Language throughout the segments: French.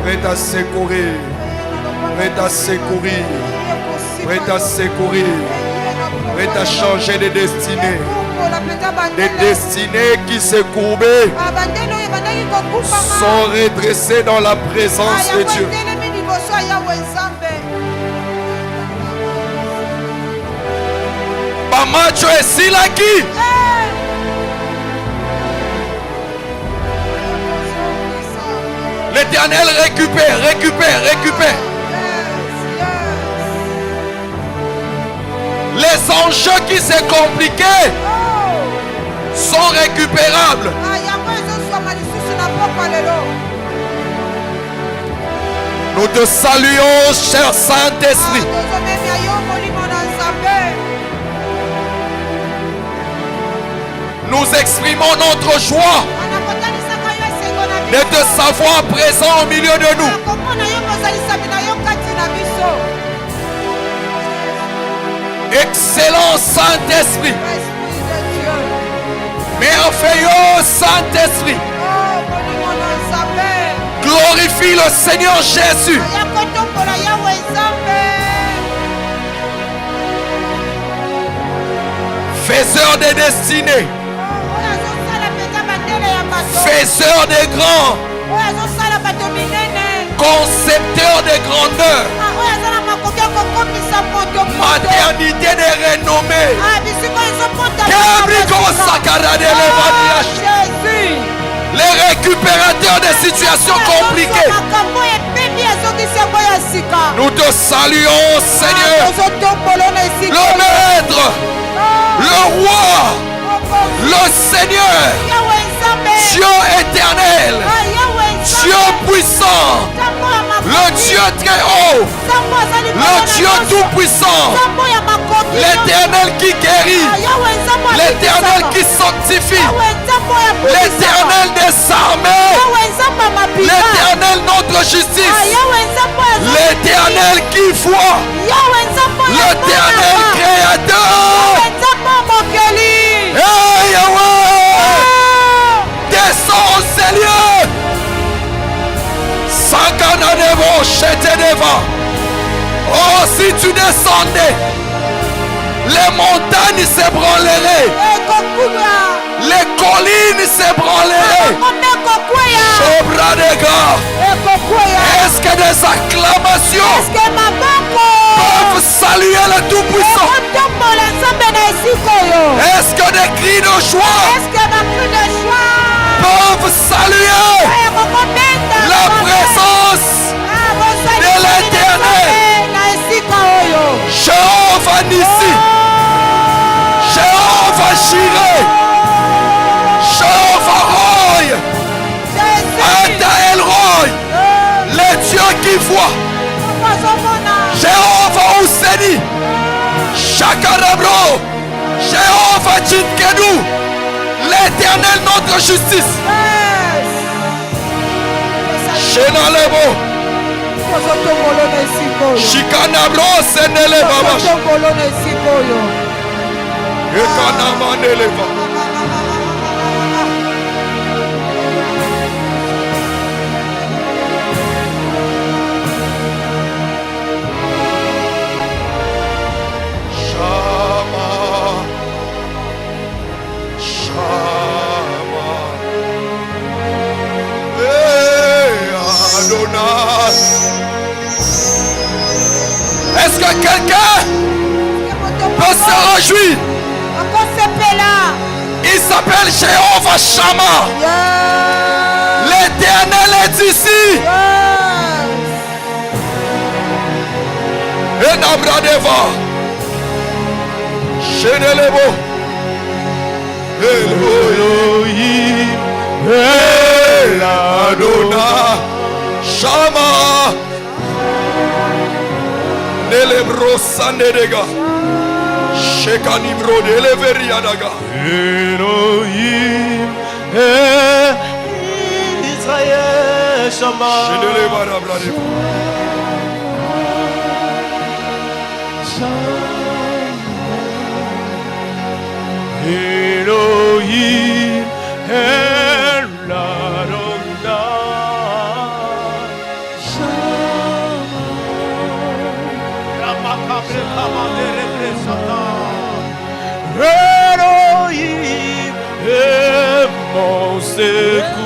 Prête à secourir. Prête à secourir. Prête à secourir. Prête à changer de destinée. Des destinées qui se courbaient sont redressées dans la présence de Dieu. Bamacho et Silaki. L'Éternel récupère. Les enjeux qui se compliquaient sont récupérables. Nous te saluons, cher Saint-Esprit. Nous exprimons notre joie de te savoir présent au milieu de nous. Excellent Saint-Esprit. Merveilleux Saint-Esprit. Glorifie le Seigneur Jésus. Faiseur des destinées. Faiseur des grands. Concepteur de grandeur. Maternité de renommée. Les récupérateurs des situations compliquées. Nous te saluons, Seigneur. Le Maître, le Roi, le Seigneur, Dieu éternel, Dieu puissant, le Dieu très haut, le Dieu tout-puissant, l'Éternel qui guérit, l'Éternel qui sanctifie, l'Éternel des armées, l'Éternel notre justice, l'Éternel qui voit, l'Éternel créateur. Hey Yahweh, descends ces lieux. Sakananevo, Cheteneva. Oh, si tu descendais, les montagnes s'ébranleraient, les collines s'ébranleraient. Sobradega. Est-ce que des acclamations peuvent saluer le Tout-Puissant? Est-ce que des cris de joie peuvent saluer la présence de l'Éternel? Jéhovah Nissi, Jéhovah Jireh, Jéhovah Roy, Ata El-Roy, le Dieu qui voit, Jéhovah Ouseni, Chakarabro, Jéhovah Tchidkenou, l'Éternel notre justice. Chenalebo, Chikanabro, Senele Baba, Ekanamaneleva. Est-ce que quelqu'un peut se réjouir? Il s'appelle Jéhovah Shammah. L'Éternel est ici. Et Nabradeva. Chenelebo. Elohim. El Adonai. Shammah. Nelebro Sanderega. Shekanibro de Leveriadaga. Elohim, Israël, Shammah. Elohim, El Adonai. Elohim est mon secours.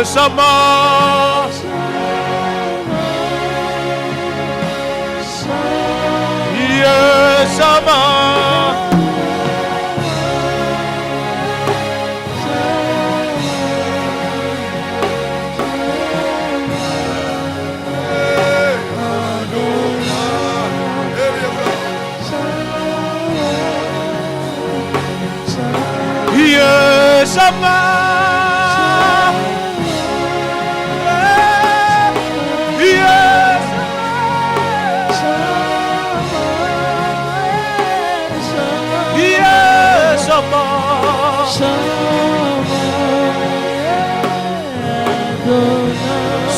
Yeshama. Yeshama. Yeshama.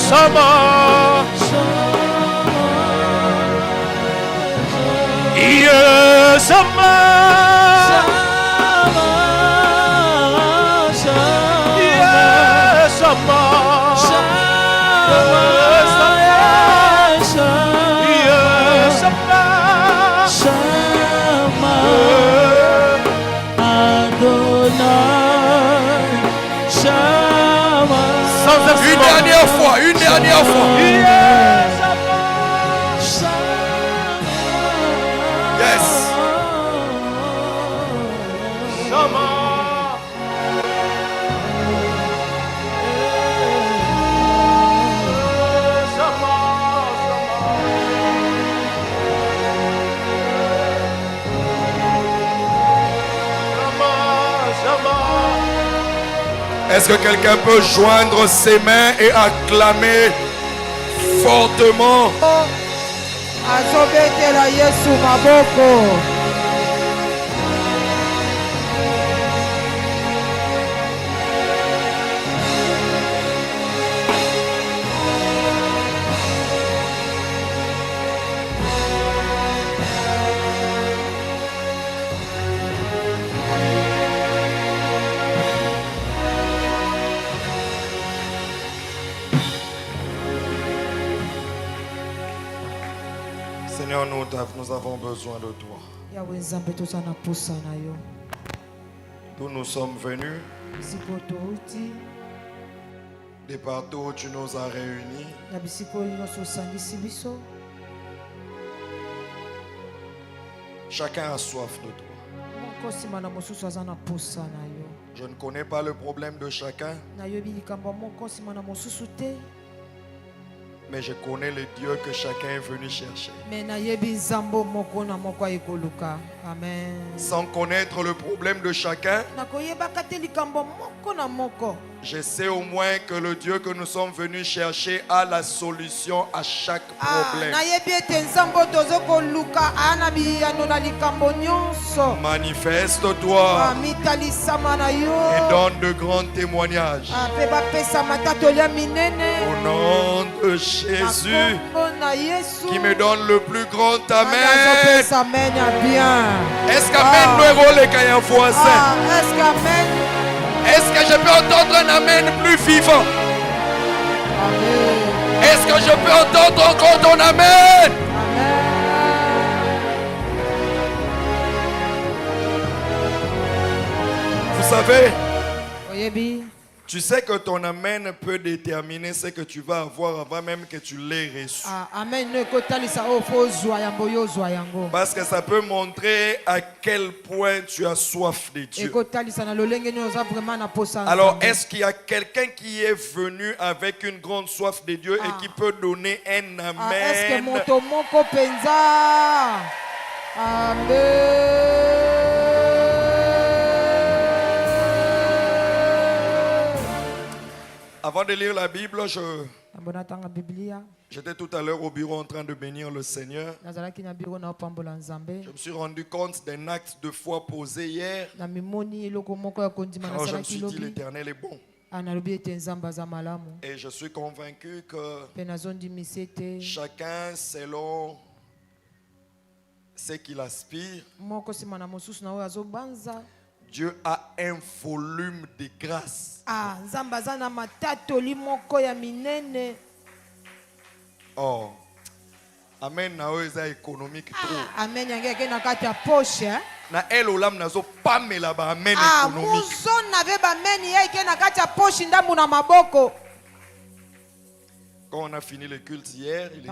Sama. Yeshama. Une dernière fois. Yes. Est-ce que quelqu'un peut joindre ses mains et acclamer fortement? Azobetela Yesu maboko. Seigneur, nous avons besoin de toi. D'où nous sommes venus, des partout où tu nous as réunis, chacun a soif de toi. Je ne connais pas le problème de chacun, mais je connais le Dieu que chacun est venu chercher. Amen. Sans connaître le problème de chacun, je sais au moins que le Dieu que nous sommes venus chercher a la solution à chaque problème. Manifeste-toi et donne de grands témoignages. Au nom de Jésus, qui me donne le plus grand amen. Est-ce qu'amen nous est rôle qu'il y a un voisin? Est-ce que je peux entendre un amen plus vivant? Est-ce que je peux entendre encore ton amen? Vous savez, tu sais que ton amen peut déterminer ce que tu vas avoir avant même que tu l'aies reçu. Parce que ça peut montrer à quel point tu as soif de Dieu. Alors, est-ce qu'il y a quelqu'un qui est venu avec une grande soif de Dieu et qui peut donner un amen? Avant de lire la Bible, j'étais tout à l'heure au bureau en train de bénir le Seigneur. Je me suis rendu compte d'un acte de foi posé hier. Alors je me suis dit, l'Éternel est bon. Et je suis convaincu que chacun selon ce qu'il aspire Dieu a un volume de grâce. Zambazana matatoli moko ya minene. Oh. Amen na oza économique trop. Amen yangeke na kati ya poche. Na el olam nazo pamela ba amen économique. Muso nave ba amen yeke na kati ya poche ndambu na maboko. Quand on a fini le culte hier, il était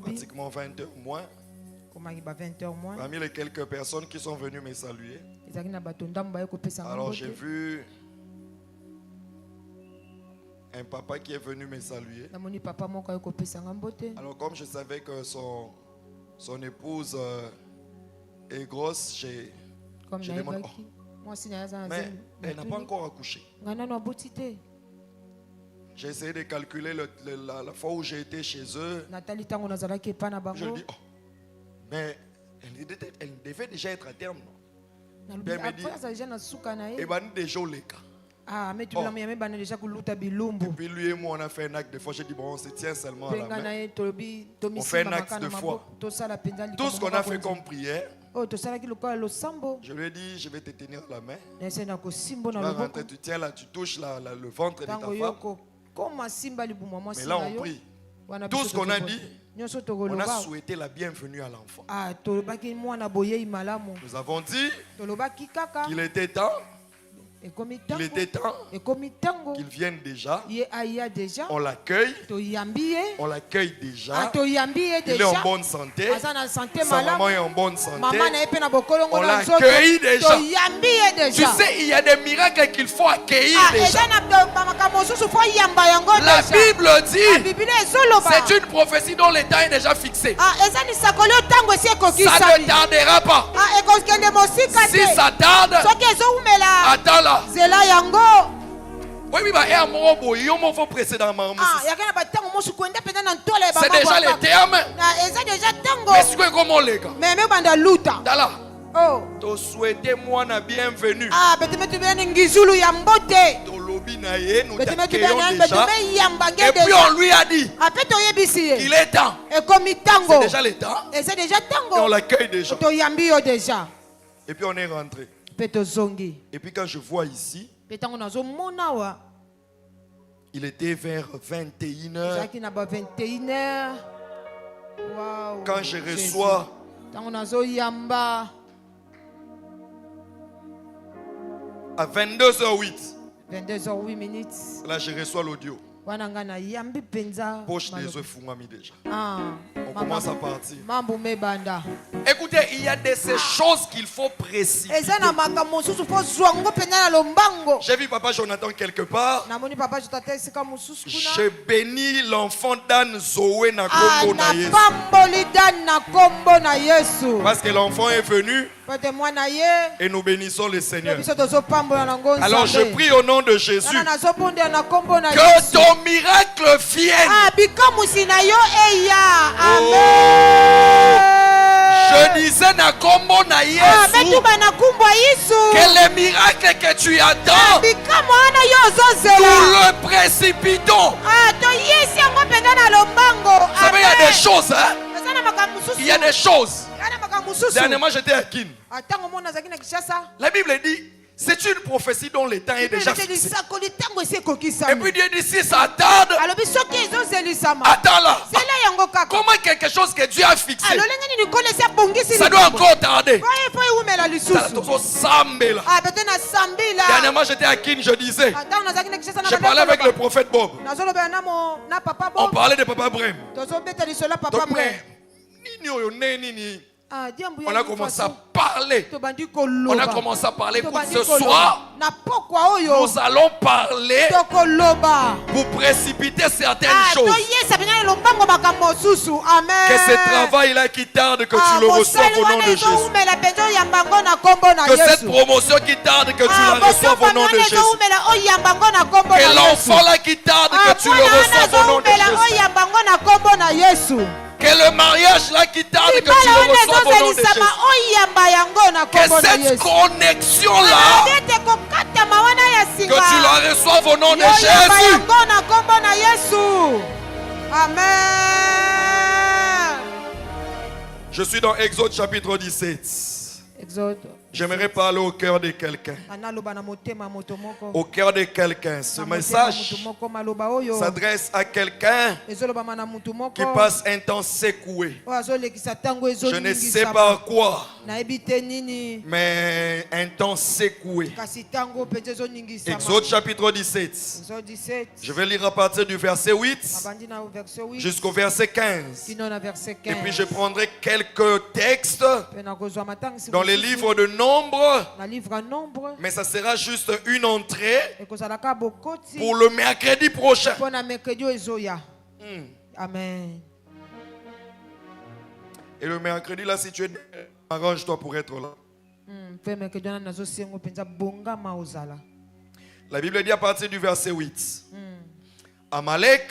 pratiquement 20h moins. Parmi les quelques personnes qui sont venues me saluer, alors j'ai vu un papa qui est venu me saluer. Alors comme je savais que son épouse est grosse, j'ai demandé, mais elle n'a pas encore accouché. J'ai essayé de calculer la fois où j'ai été chez eux. Je lui dis, oh, mais elle devait déjà être à terme, non? Elle me dit, et ben déjà les cas. Depuis lui et moi, on a fait un acte de foi. J'ai dit, bon, on se tient seulement à la main. On fait un acte de foi. Tout ce qu'on a fait comme prière, je lui ai dit, je vais te tenir la main. Tu vas rentrer, tu tiens là, tu touches le ventre de ta femme. Mais là on prie. Tout ce qu'on a dit, on a souhaité la bienvenue à l'enfant. Nous avons dit qu'il était temps. Il était temps qu'il vienne déjà. On l'accueille. On l'accueille déjà. Il est en bonne santé. Sa maman est en bonne santé. On l'accueille déjà. Tu sais, il y a des miracles qu'il faut accueillir déjà. La Bible dit, c'est une prophétie dont le temps est déjà fixé. Ça ne tardera pas. Si ça tarde, attends là. Oui, bah, précédemment. C'est déjà les termes. Mais c'est comment les gars? To souhaiter moi la bienvenue. Et puis on lui a dit qu'il est temps. C'est déjà le temps. Et on l'accueille déjà. Et puis on est rentré. Et puis quand je vois ici, il était vers 21h. Quand je reçois à 22h08, là je reçois l'audio. Poche des œufs fumami déjà. On commence à partir. Écoutez, il y a de ces choses qu'il faut préciser. J'ai vu Papa Jonathan quelque part. Je bénis l'enfant d'Anne Zoé na kombo na Yesu. Parce que l'enfant est venu. Et nous bénissons le Seigneur. Alors je prie au nom de Jésus que ton miracle vienne. Je disais na kombo na Yesu que les miracles que tu attends, nous le précipitons. Vous savez, il y a des choses, hein? Il y a des choses. Dernièrement, j'étais à Kin. La Bible dit, c'est une prophétie dont le temps est déjà fixé. Et puis Dieu dit, si ça tarde, attends là. Comment quelque chose que Dieu a fixé, ça doit encore tarder. Dernièrement, j'étais à Kin, je disais, je parlais avec le prophète Bob. On parlait de Papa Brem. Donc, on a commencé à parler. On a commencé à parler pour ce soir. Nous allons parler pour précipiter certaines choses. Que ce travail-là qui tarde, que tu le reçoives au nom de Jésus. Que cette promotion qui tarde, que tu la reçoives au nom de Jésus. Que l'enfant-là qui tarde, que tu le reçoives au nom de Jésus. Que le mariage là qui tarde, que tu le reçoives au nom de Jésus. Que cette connexion là, que tu la reçoives au nom de Jésus. Amen. Je suis dans Exode chapitre 17. Exode J'aimerais parler au cœur de quelqu'un. Au cœur de quelqu'un. Ce message s'adresse à quelqu'un qui passe un temps secoué. Je ne sais pas quoi, mais un temps secoué. Exode chapitre 17. Je vais lire à partir du verset 8 jusqu'au verset 15. Et puis je prendrai quelques textes dans les livres de Nombre, mais ça sera juste une entrée pour le mercredi prochain. Amen. Et le mercredi là, si tu es, arrange-toi pour être là. La Bible dit à partir du verset 8. Amalek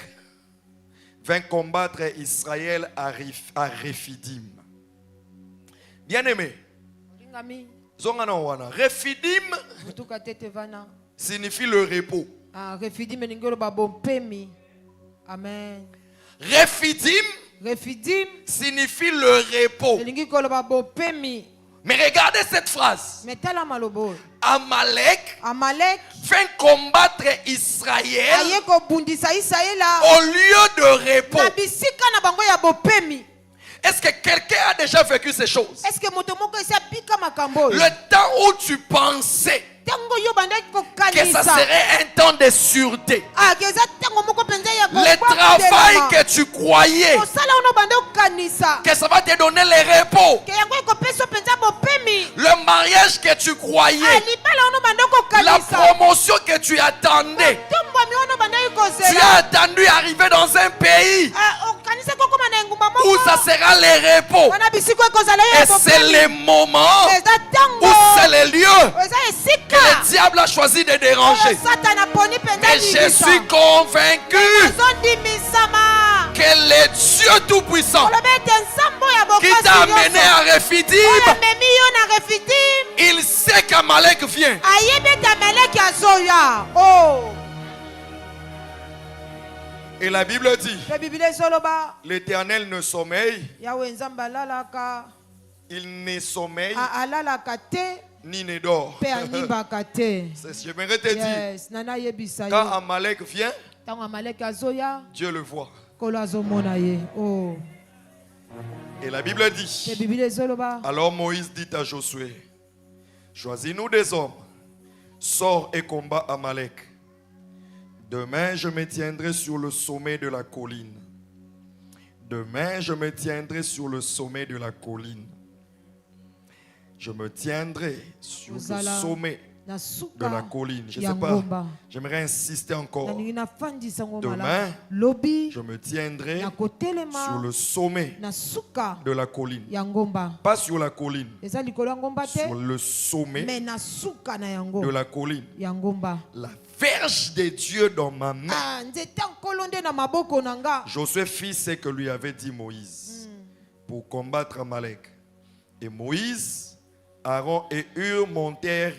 vint combattre Israël à Rephidim. Bien aimé. Rephidim signifie le repos. Amen. Rephidim signifie le repos. Mais regardez cette phrase. Amalek vint combattre Israël au lieu de repos. Est-ce que quelqu'un a déjà vécu ces choses? Le temps où tu pensais que ça serait un temps de sûreté, le travail que tu croyais que ça va te donner le repos, le mariage que tu croyais, la promotion que tu attendais, tu as attendu arriver dans un pays où ça sera le repos. Et c'est le moment où c'est le lieu que le diable a choisi de déranger. Et je suis convaincu que le Dieu Tout-Puissant qui t'a amené à Rephidim, il sait qu'Amalek vient. Et la Bible dit, l'Éternel ne sommeille, il ne sommeille ni ne dort. J'aimerais te dire, quand Amalek vient, Dieu le voit. Et la Bible dit, alors Moïse dit à Josué, choisis-nous des hommes, sors et combat Amalek. Demain, je me tiendrai sur le sommet de la colline. Demain, je me tiendrai sur le sommet de la colline. Je me tiendrai sur le sommet de la colline. Je ne sais pas, j'aimerais insister encore. Demain, je me tiendrai sur le sommet de la colline. Pas sur la colline, sur le sommet de la colline. La verge de Dieu dans ma main. Josué fit ce que lui avait dit Moïse pour combattre Amalek. Et Moïse, Aaron et Hur montèrent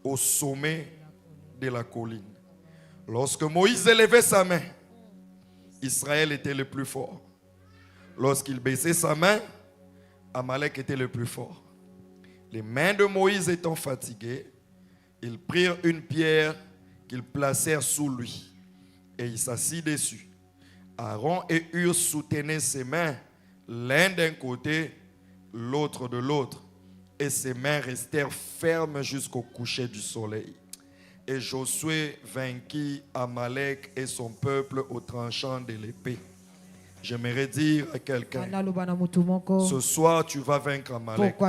au sommet de la colline. Lorsque Moïse élevait sa main, Israël était le plus fort. Lorsqu'il baissait sa main, Amalek était le plus fort. Les mains de Moïse étant fatiguées, ils prirent une pierre qu'ils placèrent sous lui et il s'assit dessus. Aaron et Hur soutenaient ses mains, l'un d'un côté, l'autre de l'autre, et ses mains restèrent fermes jusqu'au coucher du soleil. Et Josué vainquit Amalek et son peuple au tranchant de l'épée. J'aimerais dire à quelqu'un, ce soir tu vas vaincre Amalek. Je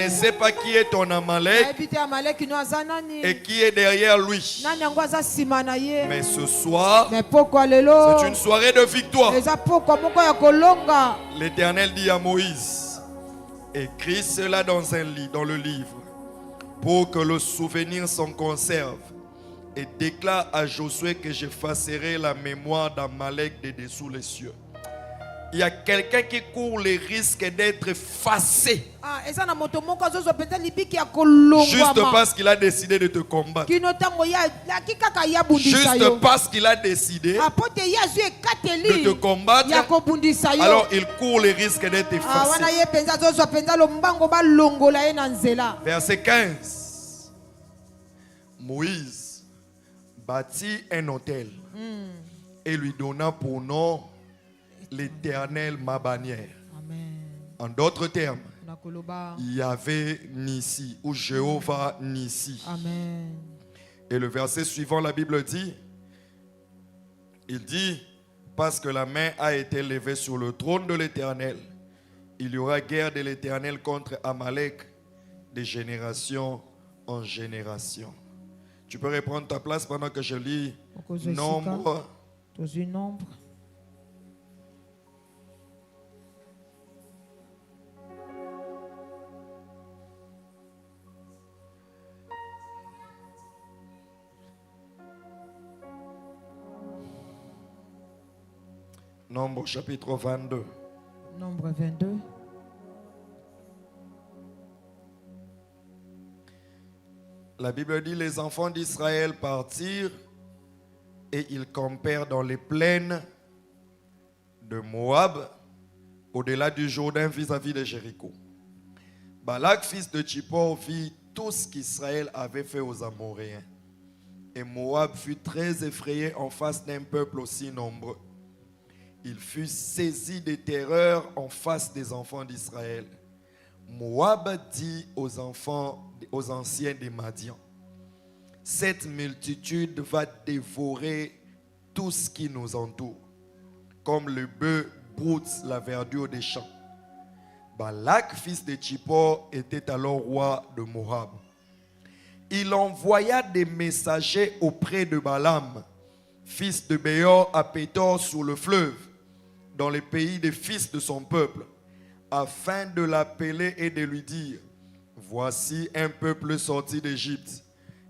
ne sais pas qui est ton Amalek et qui est derrière lui. Mais ce soir, c'est une soirée de victoire. L'Éternel dit à Moïse, écris cela dans le livre, pour que le souvenir s'en conserve. Et déclare à Josué que j'effacerai la mémoire d'Amalek de dessous les cieux. Il y a quelqu'un qui court le risque d'être effacé Juste parce qu'il a décidé de te combattre. Juste parce qu'il a décidé de te combattre, alors il court le risque d'être effacé. Verset 15. Moïse bâtit un autel et lui donna pour nom l'Éternel ma bannière. En d'autres termes, Yahvé Nissi ou Jéhovah Nissi. Amen. Et le verset suivant, la Bible dit, il dit, parce que la main a été levée sur le trône de l'Éternel, il y aura guerre de l'Éternel contre Amalek de génération en génération. Tu peux reprendre ta place pendant que je lis Nombre. Nombre chapitre 22. Nombre 22. La Bible dit, les enfants d'Israël partirent et ils campèrent dans les plaines de Moab, au-delà du Jourdain vis-à-vis de Jéricho. Balak, fils de Tsippor, vit tout ce qu'Israël avait fait aux Amoréens. Et Moab fut très effrayé en face d'un peuple aussi nombreux. Il fut saisi de terreur en face des enfants d'Israël. Moab dit aux anciens des Madian, cette multitude va dévorer tout ce qui nous entoure, comme le bœuf broute la verdure des champs. Balak, fils de Tsippor, était alors roi de Moab. Il envoya des messagers auprès de Balaam, fils de Béor, à Pétor sur le fleuve, dans les pays des fils de son peuple, afin de l'appeler et de lui dire, voici un peuple sorti d'Égypte.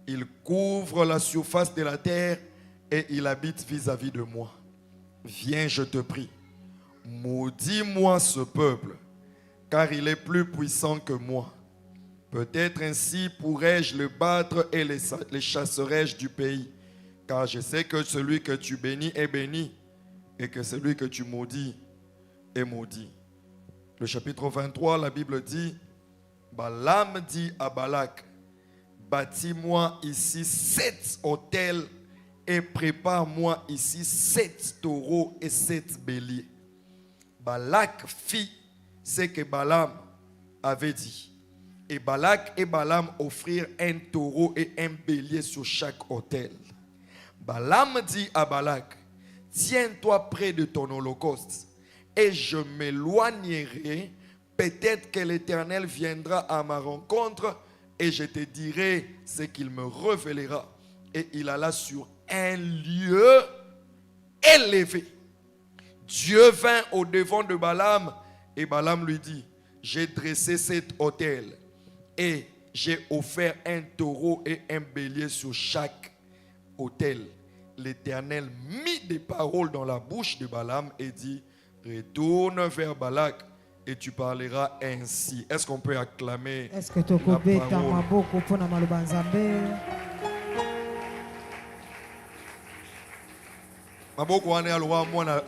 Il couvre la surface de la terre et il habite vis-à-vis de moi. Viens, je te prie, maudis-moi ce peuple, car il est plus puissant que moi. Peut-être ainsi pourrais-je le battre et les chasserai-je du pays, car je sais que celui que tu bénis est béni, et que celui que tu maudis est maudit. Le chapitre 23, la Bible dit, Balaam dit à Balak, bâtis-moi ici 7 autels et prépare-moi ici 7 taureaux et 7 béliers. Balak fit ce que Balaam avait dit. Et Balak et Balaam offrirent un taureau et un bélier sur chaque autel. Balaam dit à Balak, tiens-toi près de ton holocauste et je m'éloignerai. Peut-être que l'Éternel viendra à ma rencontre et je te dirai ce qu'il me révélera. Et il alla sur un lieu élevé. Dieu vint au devant de Balaam et Balaam lui dit, j'ai dressé cet autel et j'ai offert un taureau et un bélier sur chaque autel. L'Éternel mit des paroles dans la bouche de Balaam et dit, retourne vers Balak et tu parleras ainsi. Est-ce qu'on peut acclamer la parole? Maboko wane alwa mwana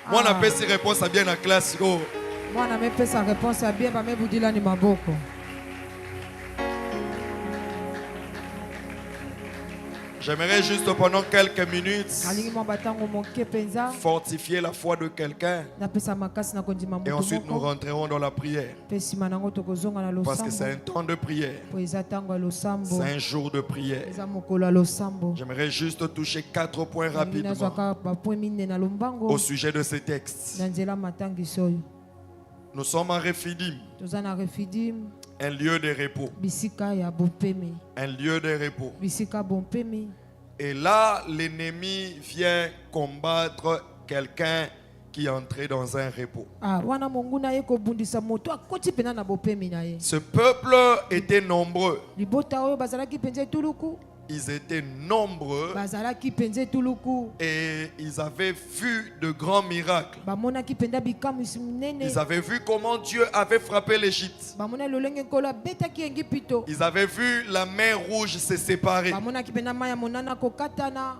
mwana pesi réponse à bien la classe go. Mwana me pesa réponse à bien ba me budila ni maboko. J'aimerais juste pendant quelques minutes fortifier la foi de quelqu'un et ensuite nous rentrerons dans la prière. Parce que c'est un temps de prière. C'est un jour de prière. J'aimerais juste toucher 4 points rapidement au sujet de ces textes. Nous sommes en Rephidim. Un lieu de repos. Un lieu de repos. Et là, l'ennemi vient combattre quelqu'un qui est entré dans un repos. Ce peuple était nombreux. ils étaient nombreux et ils avaient vu de grands miracles. Ils avaient vu comment Dieu avait frappé l'Égypte. Ils avaient vu la mer rouge se séparer.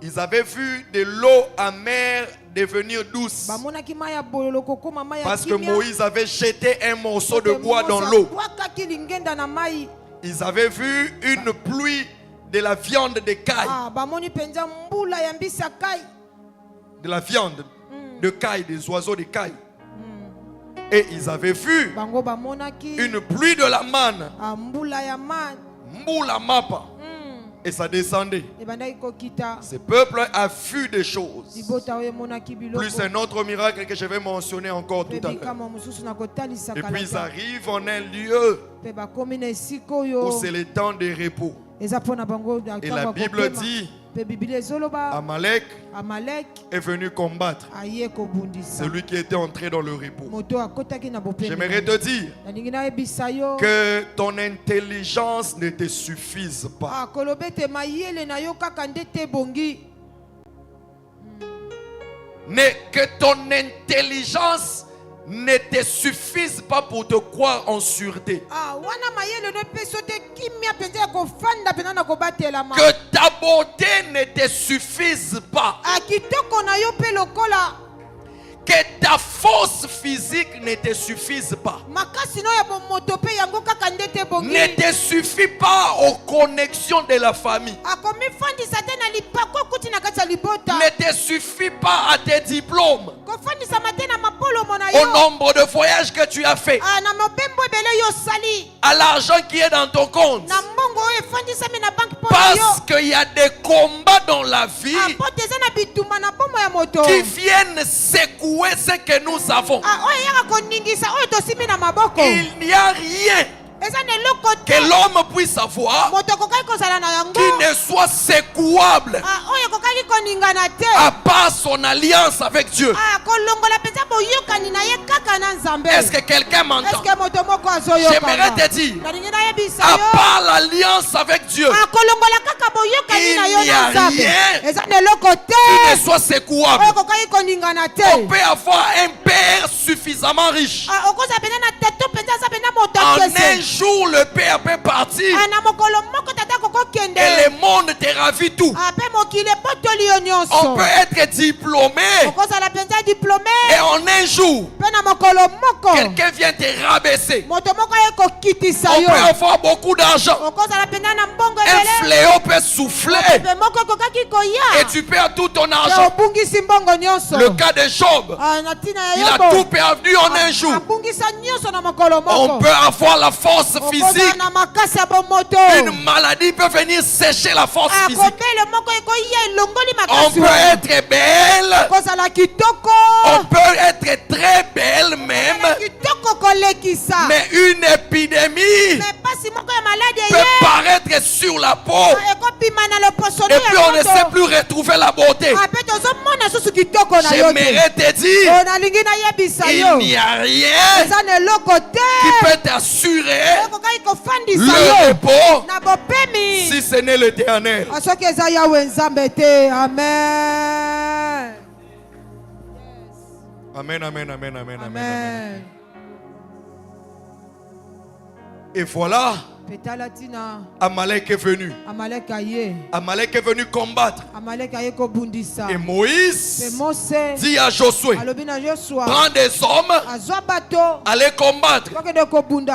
Ils avaient vu de l'eau amère devenir douce. Parce que Moïse avait jeté un morceau de bois dans l'eau. Ils avaient vu une pluie de la viande de caille. De la viande de caille, des oiseaux de caille. Et ils avaient vu une pluie de la manne. Mboula mapa. Et ça descendait. Ce peuple a vu des choses. Plus un autre miracle que je vais mentionner encore tout à l'heure. Et puis ils arrivent en un lieu où c'est le temps de repos. Et la Bible dit, Amalek est venu combattre celui qui était entré dans le repos. J'aimerais te dire que ton intelligence ne te suffise pas. Que ton intelligence ne te suffise pas pour te croire en sûreté. Que ta beauté ne te suffise pas. Que ta force physique ne te suffise pas. Ne te suffit pas aux connexions de la famille. Ne te suffit pas à tes diplômes. Au nombre de voyages que tu as fait. À l'argent qui est dans ton compte. Parce qu'il y a des combats dans la vie qui viennent secouer ce que nous avons. Il n'y a rien que l'homme puisse avoir qui ne soit secouable à part son alliance avec Dieu. Est-ce que quelqu'un m'entend? J'aimerais te dire, à part l'alliance avec Dieu, il n'y a rien qui ne soit secouable. On peut avoir un père suffisamment riche. En un jour, le père peut partir et le monde te ravit tout. On peut être diplômé et en un jour, quelqu'un vient te rabaisser. On peut avoir beaucoup d'argent. Un fléau peut souffler et tu perds tout ton argent. Le cas de Job, il a tout perdu en un jour. On peut avoir la force physique. Une maladie peut venir sécher la force physique. On peut être belle. On peut être très belle même. Mais une épidémie peut paraître sur la peau. Et puis on ne sait plus retrouver la beauté. J'aimerais te dire, il n'y a rien qui peut t'assurer le repos si ce n'est l'Éternel. Amen, amen, amen, amen, amen. Et voilà, Amalek est venu. Amalek est venu combattre. Et Moïse dit à Josué, prends des hommes, allez combattre.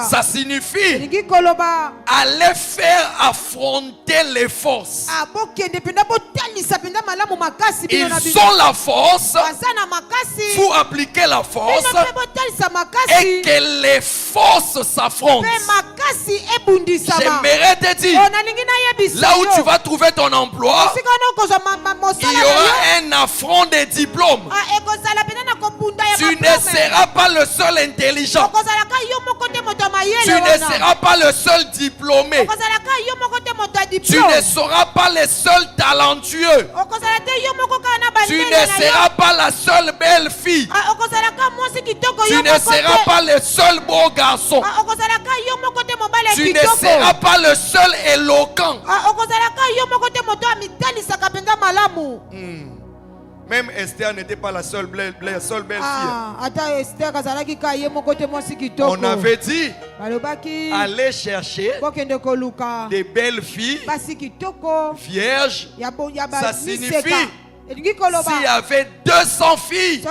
Ça signifie aller faire affronter les forces. Ils ont la force, faut appliquer la force et que les forces s'affrontent. J'aimerais te dire, là où tu vas trouver ton emploi, il y aura un affront des diplômes. Tu ne seras pas le seul intelligent. Tu ne seras pas le seul diplômé. Tu ne seras pas le seul talentueux. Tu ne seras pas la seule belle fille. Tu ne seras pas le seul beau garçon. Tu ne seras pas le seul éloquent. Même Esther n'était pas la seule belle fille. On avait dit, allez chercher des belles filles vierges. Ça signifie, s'il y avait 200 filles,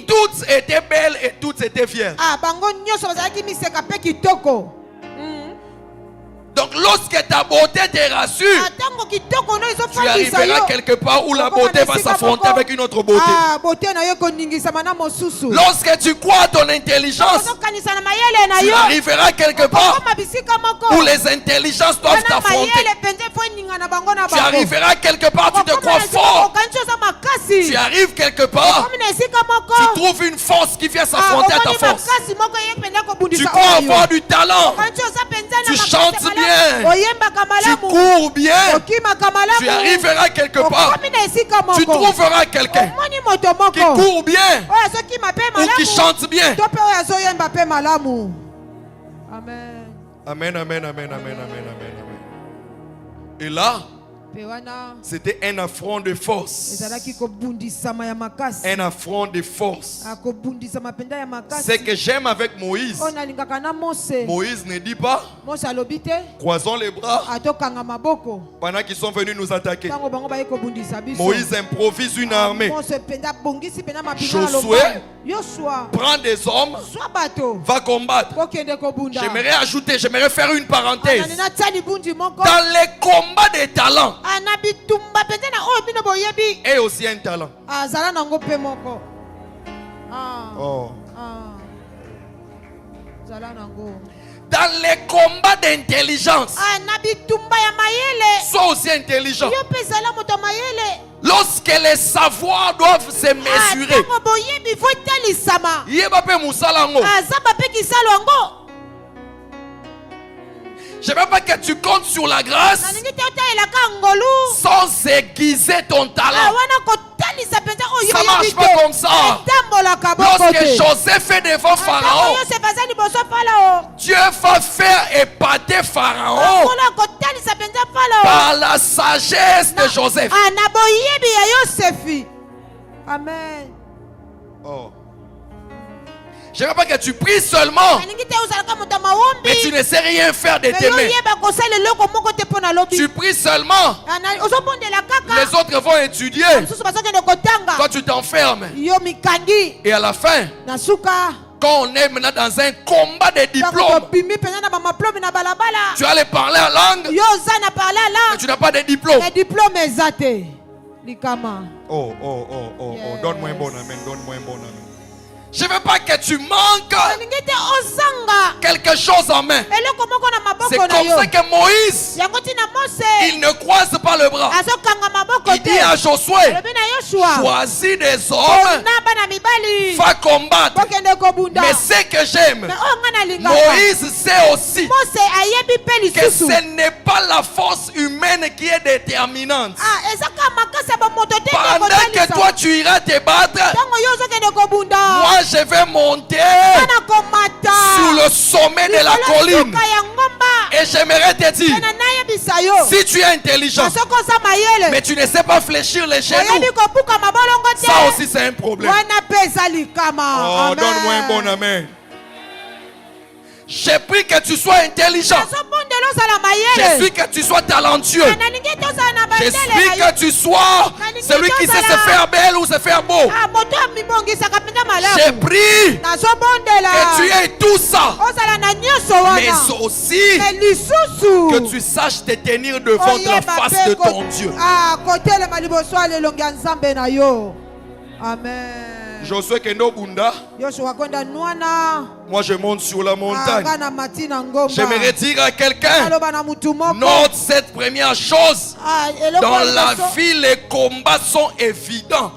toutes étaient belles et toutes étaient vierges. Donc lorsque ta beauté te rassure, tu arriveras quelque part où la beauté va s'affronter avec une autre beauté. Lorsque tu crois à ton intelligence, tu arriveras quelque part où les intelligences doivent t'affronter. Tu arriveras quelque part, tu te crois fort. Tu arrives quelque part, tu trouves une force qui vient s'affronter à ta force. Tu crois avoir du talent. Tu chantes bien. Tu cours bien. Tu arriveras quelque part. Tu trouveras quelqu'un qui court bien ou qui chante bien. Amen. Amen, amen, amen, amen, amen, amen. Et là, c'était un affront de force. Un affront de force. Ce que j'aime avec Moïse, Moïse ne dit pas croisons les bras pendant qu'ils sont venus nous attaquer. Moïse improvise une armée. Josué prend des hommes, va combattre. J'aimerais faire une parenthèse. Dans les combats des talents, et aussi un talent. Oh. Dans les combats d'intelligence, sois aussi intelligent. Lorsque les savoirs doivent se mesurer, je ne veux pas que tu comptes sur la grâce sans aiguiser ton talent. Ça ne marche pas comme ça. Lorsque Joseph est devant Pharaon, Dieu va faire épater Pharaon par la sagesse de Joseph. Amen. Oh. Je ne veux pas que tu pries seulement, mais tu ne sais rien faire de tes mains. Tu pries seulement, les autres vont étudier. Toi tu t'enfermes. Et à la fin, quand on est maintenant dans un combat de diplômes, tu allais parler en langue, mais tu n'as pas de diplôme. Oh, donne-moi un bon amen, donne-moi un bon amen. Je ne veux pas que tu manques quelque chose en main. C'est comme ça que Moïse, il ne croise pas le bras. Il dit à Josué, choisis des hommes, va combattre. Mais ce que j'aime, Moïse sait aussi que ce n'est pas la force humaine qui est déterminante. Pendant que toi tu iras te battre, moi je vais monter sur le sommet de la colline. Et j'aimerais te dire, si tu es intelligent, mais tu ne sais pas fléchir les genoux, ça aussi c'est un problème. Oh, donne-moi un bon amen. J'ai pris que tu sois intelligent. Je suis que tu sois talentueux. Je suis que tu sois celui qui sait se faire belle ou se faire beau. J'ai pris que tu aies tout ça. Mais aussi que tu saches te tenir devant la face de ton Dieu. Amen. Josué Kendo Bunda. Moi je monte sur la montagne. J'aimerais dire à quelqu'un, note cette première chose. Dans la vie, les combats sont évidents.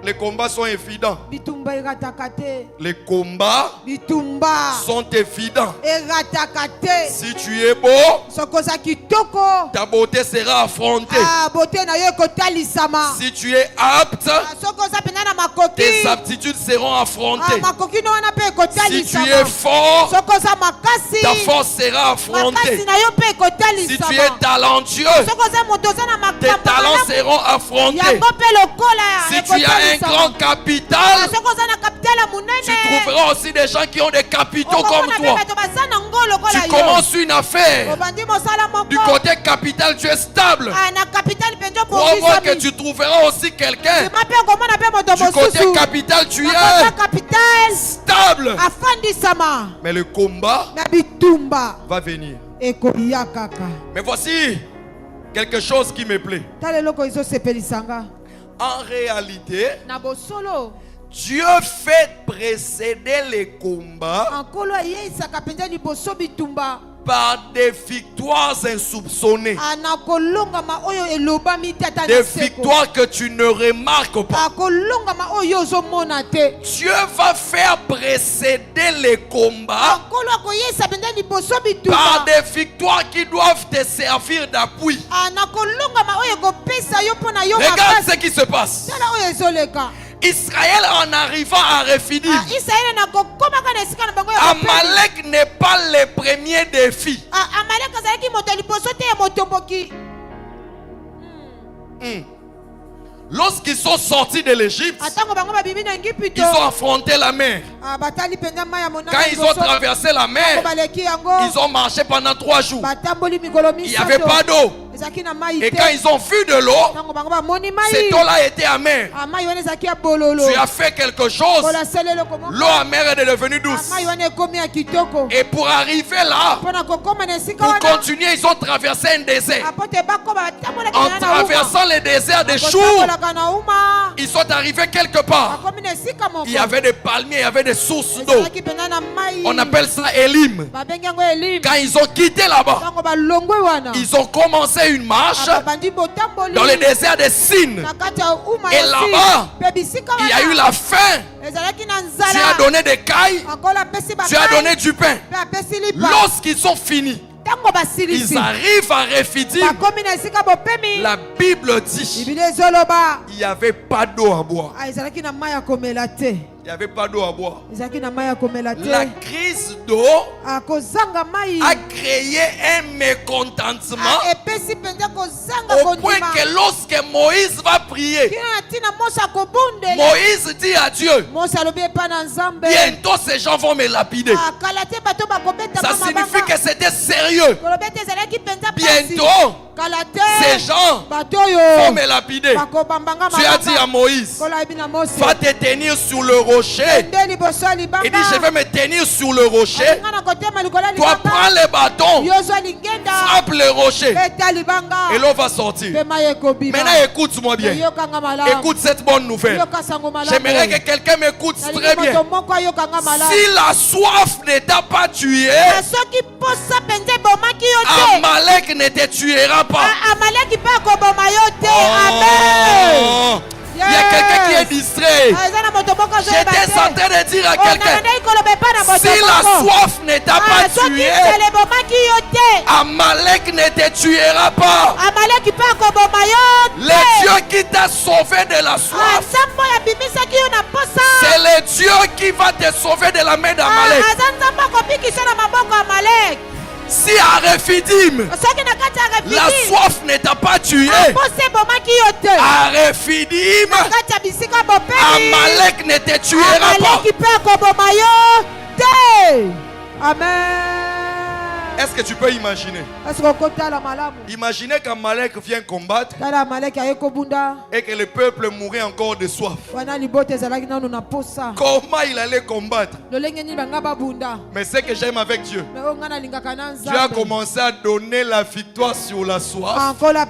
Les combats sont évidents. bitumba erataka te. Les combats Bitumba sont évidents. erataka te. Si tu es beau, Sokoza kitoko. ta beauté sera affrontée. Beauté na yo ekotalisama. Si tu es apte, Sokoza pena na makoki. tes aptitudes seront affrontées. Makoki no wana pe Si ekotalisama. tu es fort, Sokoza makasi. ta force sera affrontée. Makasi na yo pe ekotalisama. Si tu es talentueux, Sokoza moto za na tes talents seront affrontés. yango pe lokola Si tu as un grand capital, sokoza na capital tu munene. trouveras aussi des gens qui ont des capitaux comme toi. Tu commences une affaire. Du côté capital, tu es stable. Crois-moi que tu trouveras aussi quelqu'un. Du côté capital, tu es stable. Mais le combat va venir. Mais voici quelque chose qui me plaît. En réalité, Dieu fait précéder les combats par des victoires insoupçonnées. Des victoires que tu ne remarques pas. Dieu va faire précéder les combats par des victoires qui doivent te servir d'appui. Regarde ce qui se passe. Israël en arrivant à Rephidim, Amalek n'est pas le premier défi. Lorsqu'ils sont sortis de l'Égypte, ils ont affronté la mer. Quand ils ont traversé la mer, ils ont marché pendant 3 jours. Il n'y avait pas d'eau. Et quand ils ont vu de l'eau, cette eau-là était amère. Tu as fait quelque chose. L'eau amère est devenue douce. Et pour arriver là, pour continuer, ils ont traversé un désert. En traversant le désert des jours, ils sont arrivés quelque part. Il y avait des palmiers, il y avait des sources d'eau. On appelle ça Elim. Quand ils ont quitté là-bas, ils ont commencé une marche dans le désert de Sin. Et là-bas, il y a eu la faim. Tu as donné des cailles, tu as donné du pain. Lorsqu'ils ont fini, ils arrivent à Rephidim. La Bible dit il n'y avait pas d'eau à boire. Il n'y avait pas d'eau à boire. La crise d'eau a créé un mécontentement au point que lorsque Moïse va prier, Moïse dit à Dieu, bientôt ces gens vont me lapider. Ça signifie que c'était sérieux. Bientôt ces gens vont me lapider. Tu as dit à Moïse, va te tenir sur le rocher. Il dit, je vais me tenir sur le rocher. Toi, prends le bâton, frappe le rocher, et l'eau va sortir. Maintenant, écoute-moi bien. Écoute cette bonne nouvelle. J'aimerais que quelqu'un m'écoute très bien. Si la soif ne t'a pas tué, Amalek ne te tuera pas. Oh. Il y a quelqu'un qui est distrait. J'étais en train de dire à quelqu'un, si la soif ne t'a pas tué, Amalek ne te tuera pas. Le Dieu qui t'a sauvé de la soif, c'est le Dieu qui va te sauver de la main d'Amalek. Si à Rephidim, la soif ne t'a pas tué, à Rephidim, Amalek ne te tuera pas. Amen. Est-ce que tu peux imaginer? Imaginez qu'Amalek vient combattre et que le peuple mourait encore de soif. Comment il allait combattre? Mais ce que j'aime avec Dieu, Dieu a commencé à donner la victoire sur la soif, la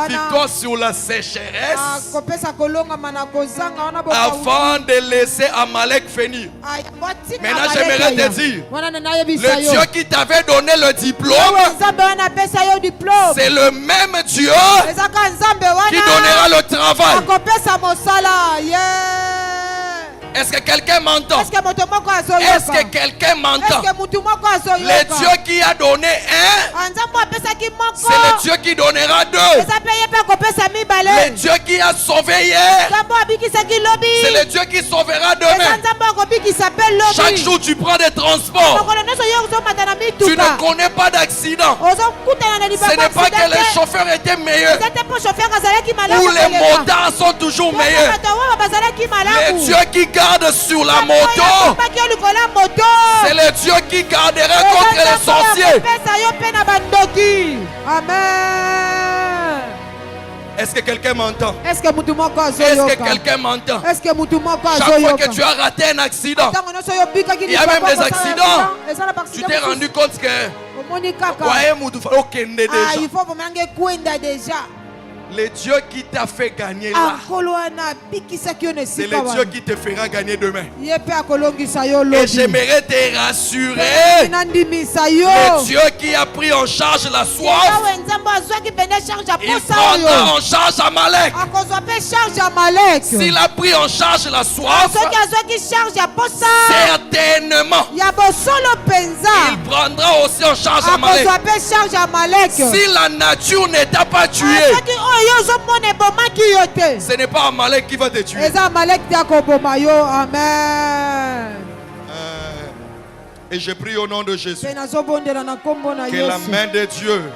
victoire sur la sécheresse, avant de laisser Amalek venir. Maintenant, j'aimerais te dire, le Dieu qui t'avait donné le diplôme, c'est le même Dieu qui donnera le travail. Est-ce que quelqu'un m'entend? Est-ce que quelqu'un m'entend? Le Dieu qui a donné un, c'est le Dieu qui donnera deux. Le Dieu qui a sauvé hier, c'est le Dieu qui sauvera demain. Chaque jour tu prends des transports, tu ne connais pas d'accident. Ce n'est pas que les chauffeurs étaient meilleurs ou les motards sont toujours meilleurs. Le Dieu qui garde sur la moto, c'est le Dieu qui gardera contre les sorciers. Amen. Est-ce que quelqu'un m'entend? Est-ce que quelqu'un m'entend? Chaque fois que tu as raté un accident, il y a même des accidents, tu t'es rendu compte que il faut déjà. Le Dieu qui t'a fait gagner là, c'est le Dieu qui te fera gagner demain. Et j'aimerais te rassurer, le Dieu qui a pris en charge la soif, il prendra en charge Amalek. S'il a pris en charge la soif, certainement, il prendra aussi en charge Amalek. Si la nature ne t'a pas tué, ce n'est pas Amalek qui va te tuer. Amen. Et je prie au nom de Jésus que la main de Dieu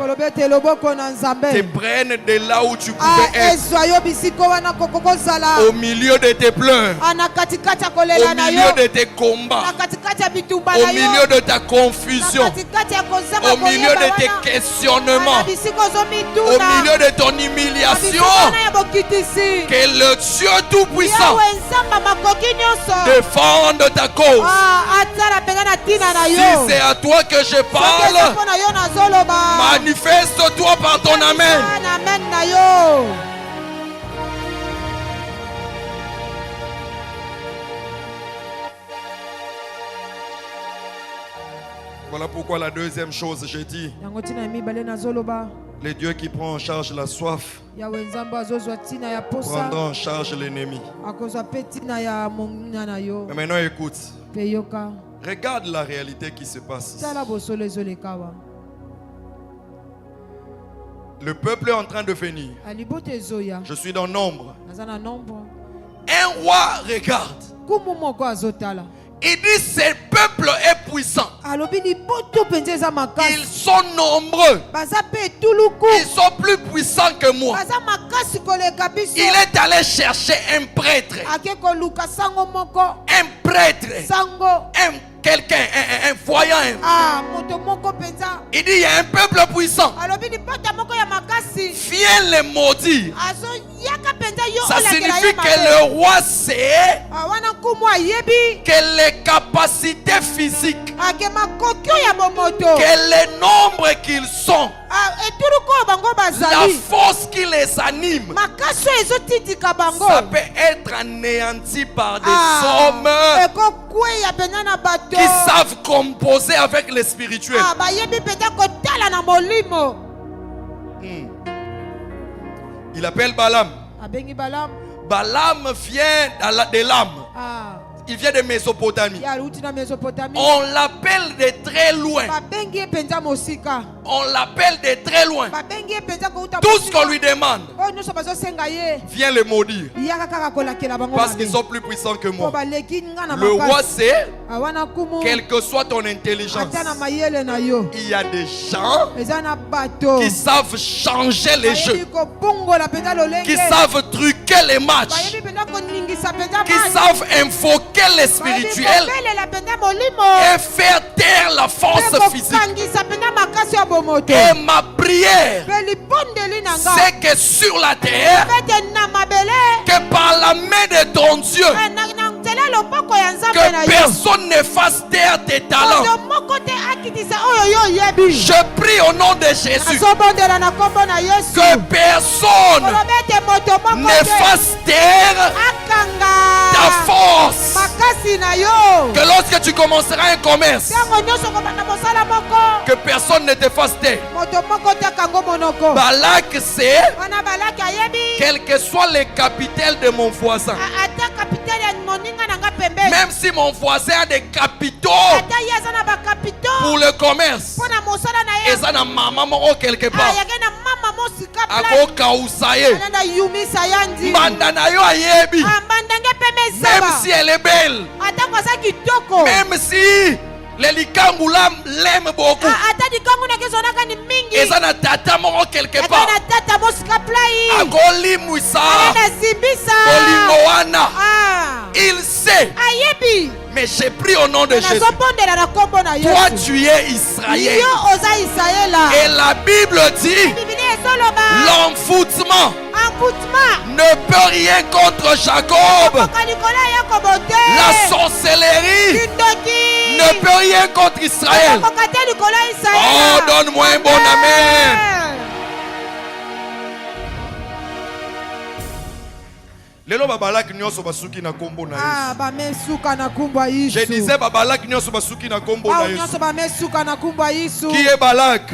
te prenne de là où tu pouvais être, au milieu de tes pleurs, au milieu de tes combats, au milieu de ta confusion, au milieu de tes questionnements, au milieu de ton humiliation. Que le Dieu Tout-Puissant défende ta cause. Si c'est à toi que je parle, manifeste-toi par ton amen. Voilà pourquoi la deuxième chose, j'ai dit, le Dieu qui prend en charge la soif prendra en charge l'ennemi. Mais maintenant écoute, regarde la réalité qui se passe ici. Le peuple est en train de venir. Je suis dans nombre. Un roi regarde. Il dit ce peuple est puissant. Ils sont nombreux. Ils sont plus puissants que moi. Il est allé chercher un prêtre. Un prêtre. Quelqu'un, un voyant. Il dit il y a un peuple puissant. Viens les maudire. Ça signifie que le roi sait que les capacités physiques, que les nombres qu'ils sont, la force qui les anime, ça peut être anéanti par des hommes qui savent composer avec les spirituels. Il appelle Balaam. Balaam vient de l'âme. Il vient de Mésopotamie. On l'appelle de très loin. On l'appelle de très loin. Tout ce qu'on lui demande, viens le maudire. Parce qu'ils sont plus puissants que moi. Le roi sait, quelle que soit ton intelligence, il y a des gens qui savent changer les jeux, qui savent truquer les matchs, qui savent invoquer les spirituels et faire taire la force physique. Et ma prière, c'est que sur la terre, que par la main de ton Dieu, que personne ne fasse taire tes talents. Je prie au nom de Jésus que personne ne fasse taire ta force, Que lorsque tu commenceras un commerce, que personne ne te fasse taire. Balak sait, quel que soit le capital de mon voisin, même si mon voisin a des capitaux pour le commerce, et ça n'a maman quelque part, même si elle est belle, même si les likangula l'aiment beaucoup, et ça n'a tata moro quelque part, Agoli Moussa, Olimoana, il sait. Mais j'ai pris au nom de Jésus. Toi tu es Israël. Et la Bible dit, l'envoûtement ne peut rien contre Jacob. La sorcellerie ne peut rien contre Israël. Oh, donne-moi un bon amen. Lelo babalaki nyonso basuki na kombo na Yesu. Je disais babalaki nyonso basuki na kombo na Yesu. Qui est Balak?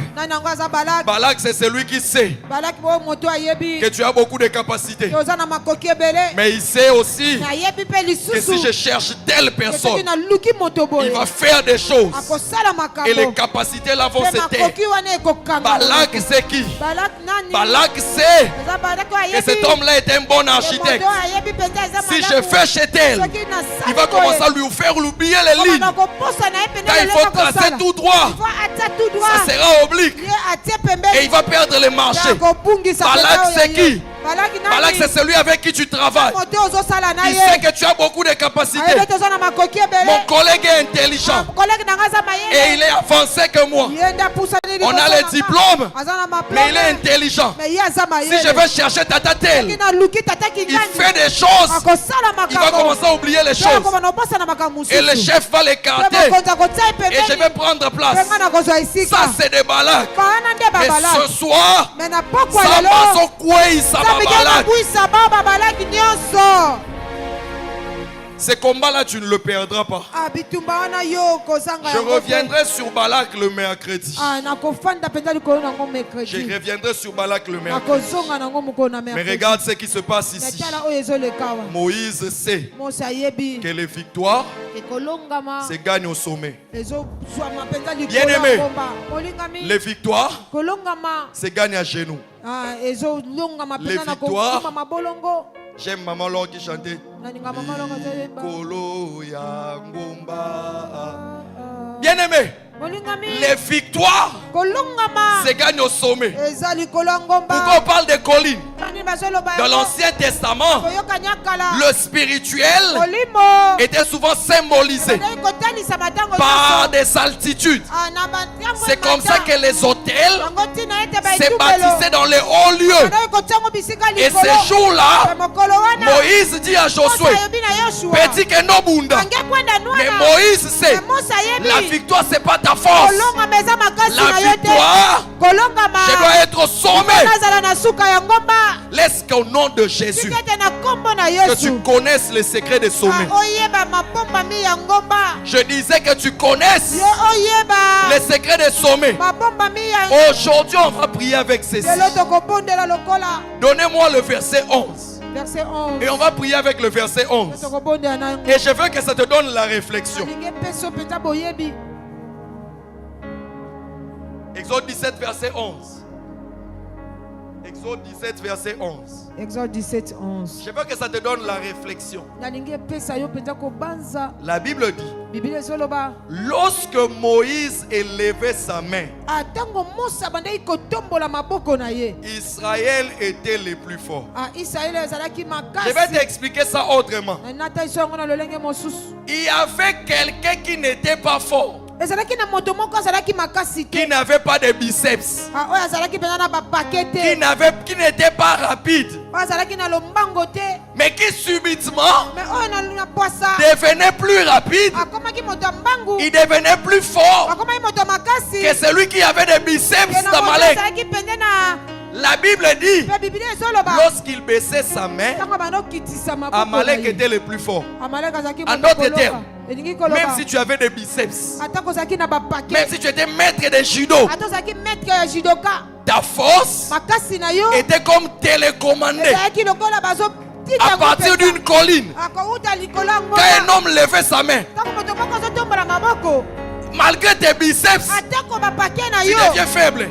Balak c'est celui qui sait que tu as beaucoup de capacités. Mais il sait aussi que si je cherche telle personne, il va faire des choses. Et les capacités là vont se taire. Balak c'est qui? Balak sait que cet homme-là est un bon architecte. Si je fais chez elle, il va commencer à lui faire oublier les lignes. Quand il faut tracer tout droit, ça sera oblique. Et il va perdre les marchés. Balak c'est qui? Balak c'est celui avec qui tu travailles. Il sait que tu as beaucoup de capacités. Mon collègue est intelligent. Et il est avancé que moi. On a les diplômes, mais il est intelligent. Si je veux chercher Tata Tel, il fait des choses. Il va commencer à oublier les choses. Et le chef va l'écarter. Et je vais prendre place. Ça c'est des Balak. Mais ce soir, ça va se couer, ça va Balak. Ce combat-là, tu ne le perdras pas. Je reviendrai sur Balak le mercredi. Je reviendrai sur Balak le mercredi. Mais regarde ce qui se passe ici. Moïse sait que les victoires se gagnent au sommet. Bien aimé, les victoires se gagnent à genoux. Les victoires, j'aime Maman Laure qui chantait Kolo ya ngomba. Bien aimé, les victoires se gagnent au sommet. Pourquoi on parle des collines? Dans l'Ancien Testament, le spirituel était souvent symbolisé par des altitudes. C'est comme ça que les hôtels se bâtissaient dans les hauts lieux. Et ces jours-là, Moïse dit à Josué, petit que no bunda. Mais Moïse sait, la victoire c'est pas ta force. La victoire, je dois être au sommet. Laisse qu'au nom de Jésus, que tu connaisses les secrets des sommets. Je disais que tu connaisses les secrets des sommets. Aujourd'hui, on va prier avec ceci. Donnez-moi le verset 11. Et on va prier avec le verset 11. Et je veux que ça te donne la réflexion. Exode 17, verset 11. Exode 17, verset 11. Exode 17, 11. Je veux que ça te donne la réflexion. La Bible dit, lorsque Moïse élevait sa main, Israël était le plus fort. Je vais t'expliquer ça autrement. Il y avait quelqu'un qui n'était pas fort, qui n'avait pas de biceps, qui n'était pas rapide, mais qui subitement devenait plus rapide. Il devenait plus fort que celui qui avait des biceps dans Malek. La Bible dit, lorsqu'il baissait sa main, Amalek était le plus fort. En d'autres termes, même si tu avais des biceps, même si tu étais maître de judo, ta force était comme télécommandée. À partir d'une colline, quand un homme levait sa main, malgré tes biceps, il devient faible.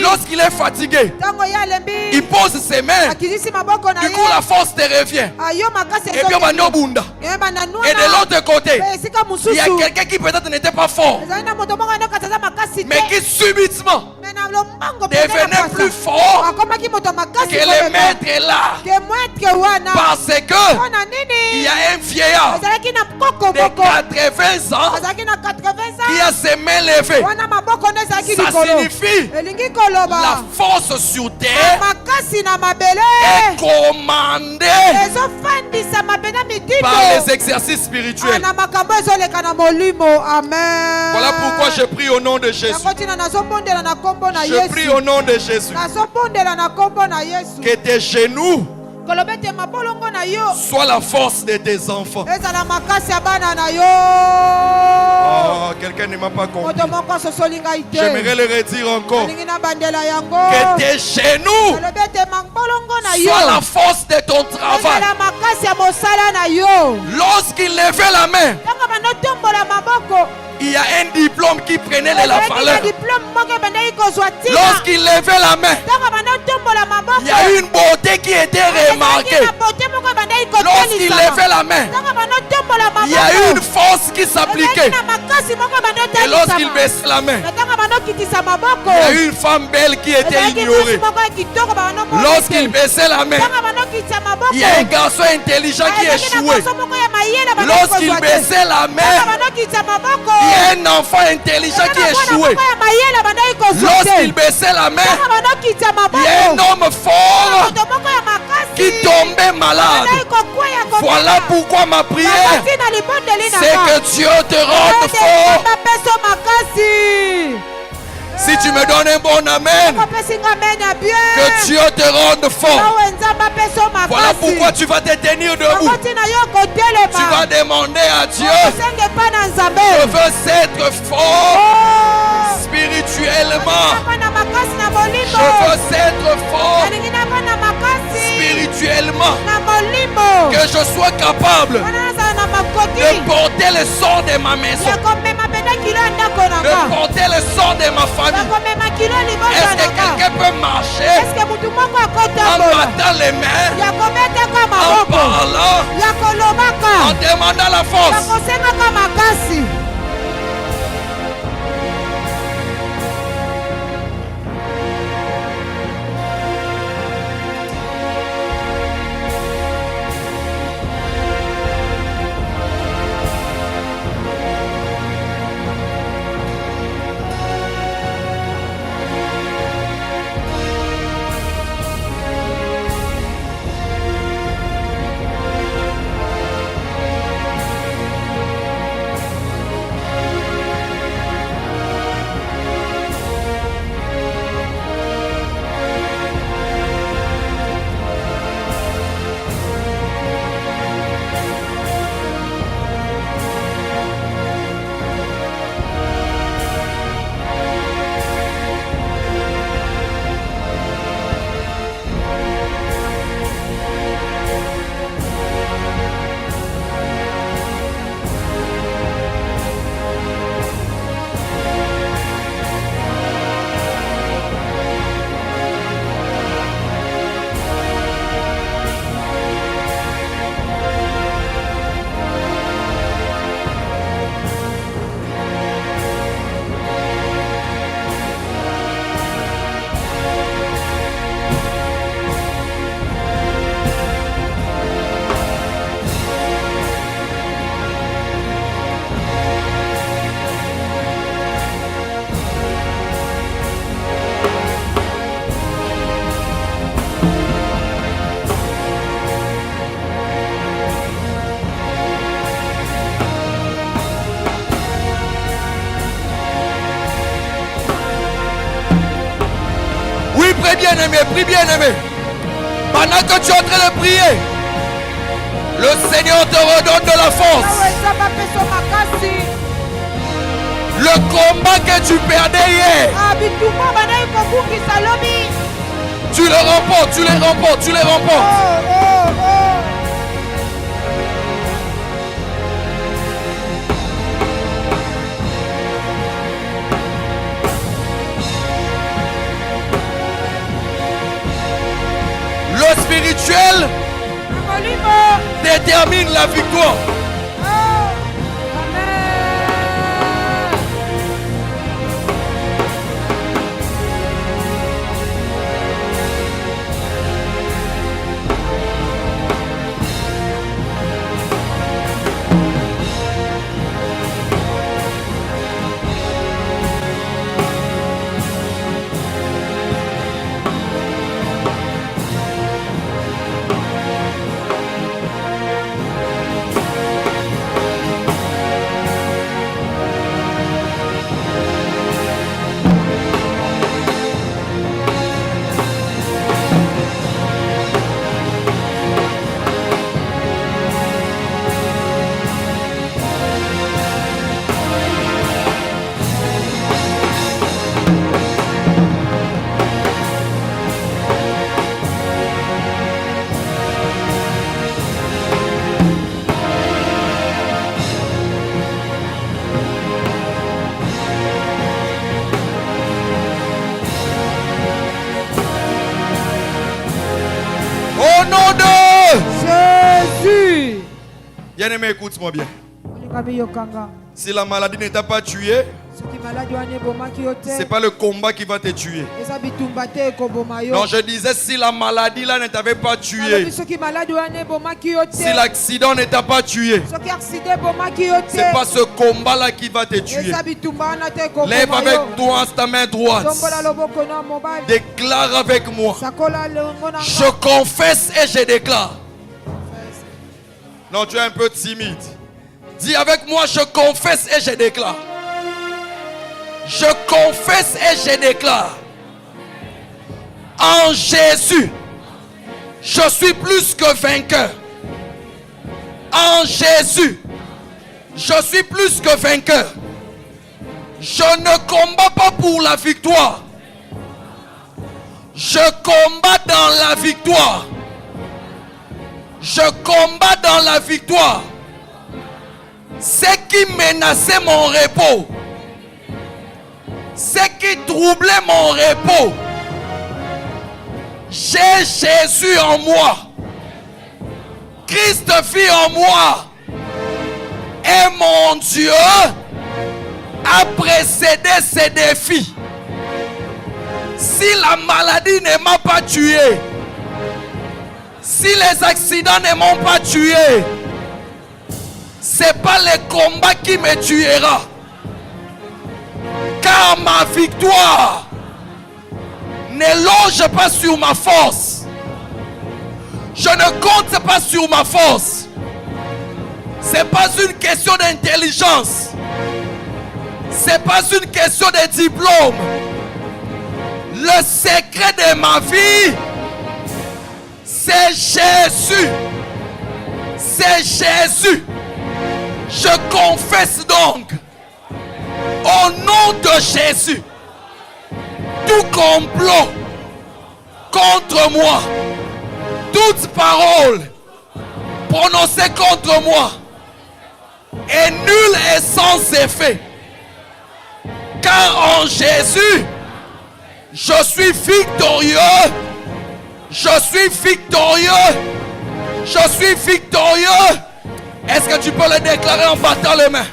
Lorsqu'il est fatigué, il pose ses mains. Du coup, la force te revient. Et puis, on va bunda. Et de l'autre côté, il y a quelqu'un qui peut-être n'était pas fort, mais qui subitement devenait plus fort que le maître là. Parce que il y a un vieillard de 80 ans qui a ses mains levées. Ça signifie la force sur terre est commandée par les exercices spirituels. Voilà pourquoi je prie au nom de Jésus. Je prie au nom de Jésus que tes genoux soient la force de tes enfants. Oh, quelqu'un ne m'a pas compris. J'aimerais le redire encore. Que tes genoux soient la force de ton travail. Lorsqu'il levait la main, il y a un diplôme qui prenait de la valeur. Lorsqu'il levait la main, il y a une beauté qui était remarquée. Lorsqu'il levait la main, il y a une force qui s'appliquait. Et lorsqu'il baissait la main, il y a une femme belle qui était ignorée. Lorsqu'il baissait la main, il y a un garçon intelligent qui échouait. Lorsqu'il baissait la main, il y a un enfant intelligent qui échouait. Lorsqu'il baissait la main, il y a un homme fort qui tombait malade. Voilà pourquoi ma prière, c'est que Dieu te rende fort. Si tu me donnes un bon amen, que Dieu te rende fort. Voilà pourquoi tu vas te tenir debout. Tu vas demander à Dieu, je veux être fort spirituellement. Je veux être fort spirituellement. Que je sois capable de porter le sort de ma maison, de porter le sort de ma famille. Est-ce que quelqu'un peut marcher en battant les mains, en parlant, en demandant la force? bien-aimé, prie bien-aimé. Pendant que tu es en train de prier, le Seigneur te redonne de la force. Le combat que tu perdais hier, tu le remportes, tu les remportes, tu les remportes. Le spirituel détermine la victoire. Au nom de Jésus. Bien-aimé, écoute-moi bien. Si la maladie ne t'a pas tué, c'est pas le combat qui va te tuer. Non, je disais si la maladie là ne t'avait pas tué, si l'accident ne t'a pas tué, c'est pas ce combat là qui va te tuer. Lève avec toi ta main droite. Déclare avec moi. Je confesse et je déclare. Non, tu es un peu timide. Dis avec moi, je confesse et je déclare. Je confesse et je déclare. En Jésus, je suis plus que vainqueur. En Jésus, je suis plus que vainqueur. Je ne combats pas pour la victoire. Je combats dans la victoire. Je combats dans la victoire. Ce qui menaçait mon repos, ce qui troublait mon repos, j'ai Jésus en moi. Christ vit en moi. Et mon Dieu a précédé ces défis. Si la maladie ne m'a pas tué, si les accidents ne m'ont pas tué, c'est pas le combat qui me tuera. Car ma victoire ne loge pas sur ma force. Je ne compte pas sur ma force. C'est pas une question d'intelligence. C'est pas une question de diplôme. Le secret de ma vie, c'est Jésus. C'est Jésus. Je confesse donc, au nom de Jésus, tout complot contre moi, toute parole prononcée contre moi est nulle et sans effet. Car en Jésus, je suis victorieux. Je suis victorieux. Je suis victorieux. Est-ce que tu peux le déclarer en battant les mains?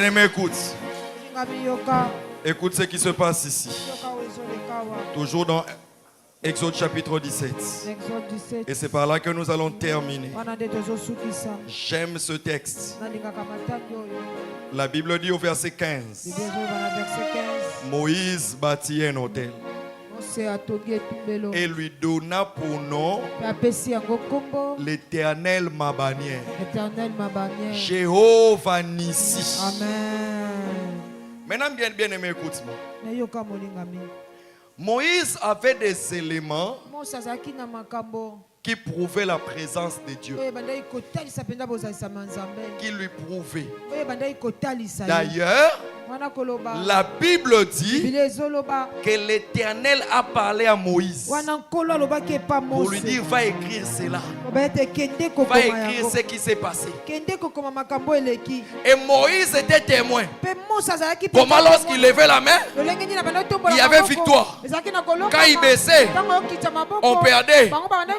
Bien-aimé, écoute. Écoute ce qui se passe ici. Toujours dans Exode chapitre 17. Et c'est par là que nous allons terminer. J'aime ce texte. La Bible dit au verset 15. Moïse bâtit un autel et lui donna pour nom l'Éternel ma bannière. Jéhovah Nissi. Amen. Maintenant, bien aimé, écoute-moi. Moïse avait des éléments qui prouvaient la présence de Dieu. Qui lui prouvaient. D'ailleurs, la Bible dit que l'Éternel a parlé à Moïse pour lui dire va écrire cela. Va écrire ce qui s'est passé. Et Moïse était témoin. Comment lorsqu'il levait la main, il y avait victoire. Quand il baissait, on perdait.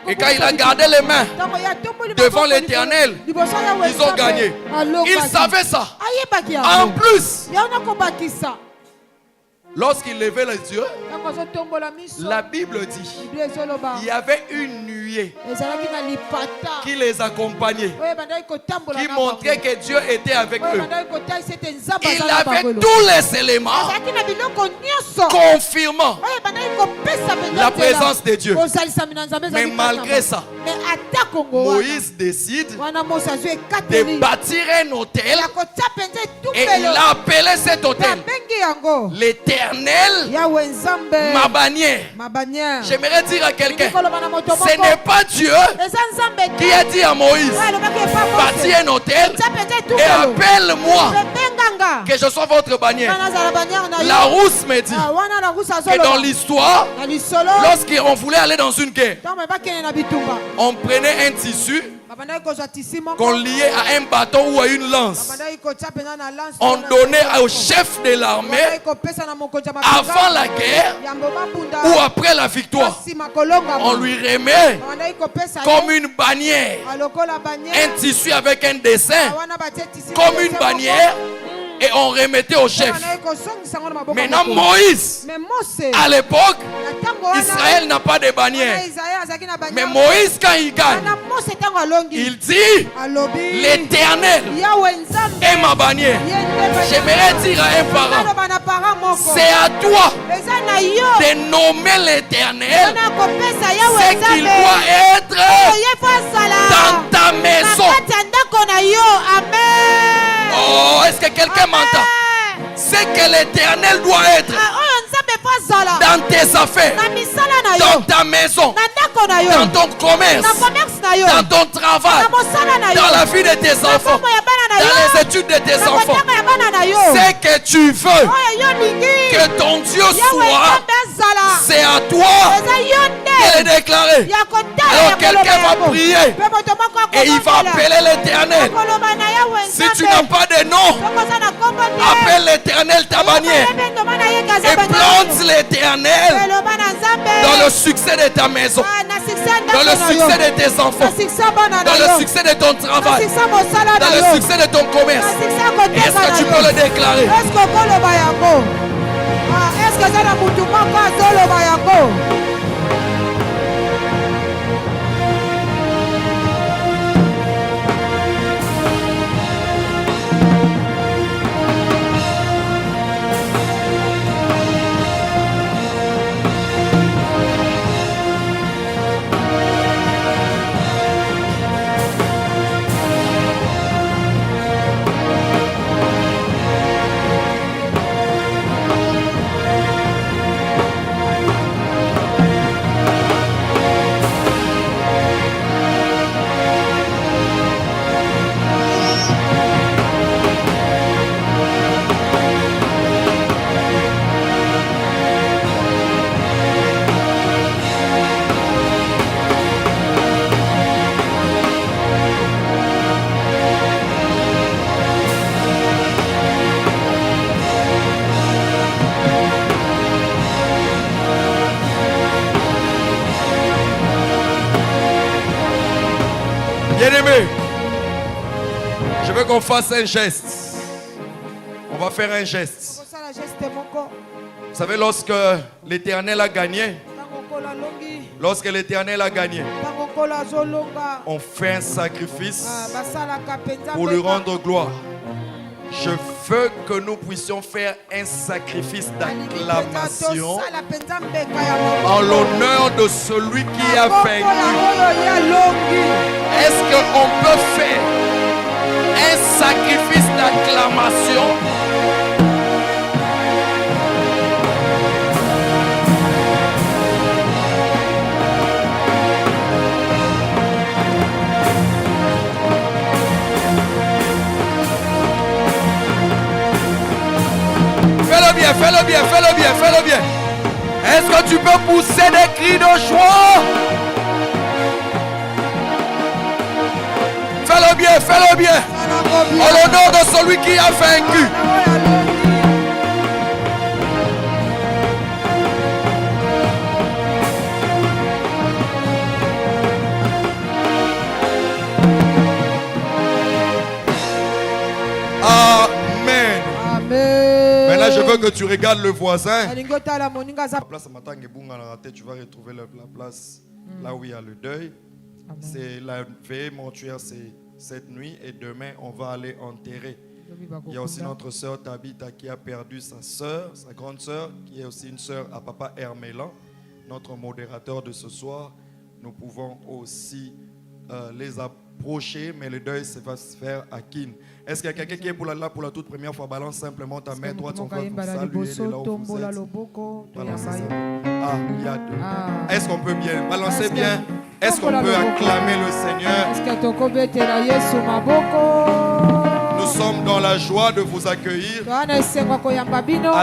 Et quand il a gardé les mains devant l'Éternel, ils ont gagné. Il savait ça. En plus, lorsqu'il levait les yeux, la Bible dit il y avait une nuée qui les accompagnait, qui montrait que Dieu était avec eux. Il avait tous les éléments confirmant la présence de Dieu. Mais malgré ça, Moïse décide de bâtir un hôtel et il a appelé cet hôtel l'Éternel ma bannière. J'aimerais dire à quelqu'un, ce n'est pas Dieu qui a dit à Moïse bâtis un hôtel et appelle-moi que je sois votre bannière. La rousse me dit que dans l'histoire, lorsqu'on voulait aller dans une guerre, on prenait un tissu qu'on liait à un bâton ou à une lance. On donnait au chef de l'armée avant la guerre ou après la victoire. On lui remet comme une bannière un tissu avec un dessin comme une bannière et on remettait au chef. Maintenant Moïse, à l'époque, Israël n'a pas de bannière. Mais Moïse, quand il gagne, il dit l'Éternel est ma bannière. J'aimerais dire à un parent, c'est à toi de nommer l'Éternel ce qu'il doit être dans ta maison. Oh, est-ce que quelqu'un m'entend? C'est que l'Éternel doit être dans tes affaires, dans ta maison, dans ton commerce, dans ton travail, dans la vie de tes enfants, dans les études de tes enfants. C'est que tu veux que ton Dieu soit, c'est à toi de le déclarer. Alors quelqu'un va prier et il va appeler l'Éternel. Si tu n'as pas de nom, appelle l'Éternel ta bannière et plante l'Éternel dans le succès de ta maison, dans le succès de tes enfants, dans le succès de ton travail, dans le succès de ton commerce. Est-ce que tu peux le déclarer? Bien-aimé, je veux qu'on fasse un geste. On va faire un geste. Vous savez, lorsque l'Éternel a gagné, on fait un sacrifice pour lui rendre gloire. Je veux que nous puissions faire un sacrifice d'acclamation en l'honneur de celui qui a vaincu. Est-ce qu'on peut faire un sacrifice d'acclamation? Fais-le bien, fais-le bien, fais-le bien. Est-ce que tu peux pousser des cris de joie? Fais-le bien, fais-le bien. En l'honneur de celui qui a vaincu. Amen. Maintenant, je veux que tu regardes le voisin. La place tu vas retrouver la place là où il y a le deuil. C'est la veille mortuaire, c'est cette nuit, et demain on va aller enterrer. Il y a aussi notre sœur Tabitha qui a perdu sa sœur, sa grande sœur, qui est aussi une sœur à papa Hermélan, notre modérateur de ce soir. Nous pouvons aussi les approcher, mais le deuil va se faire à Kin. Est-ce qu'il y a quelqu'un qui est là pour la toute première fois? Balance simplement ta main droite, on va vous saluer de là où vous êtes. Balancez ça. Ah, il y a deux. Est-ce qu'on peut bien balancer bien? Est-ce qu'on peut acclamer le Seigneur? Nous sommes dans la joie de vous accueillir. À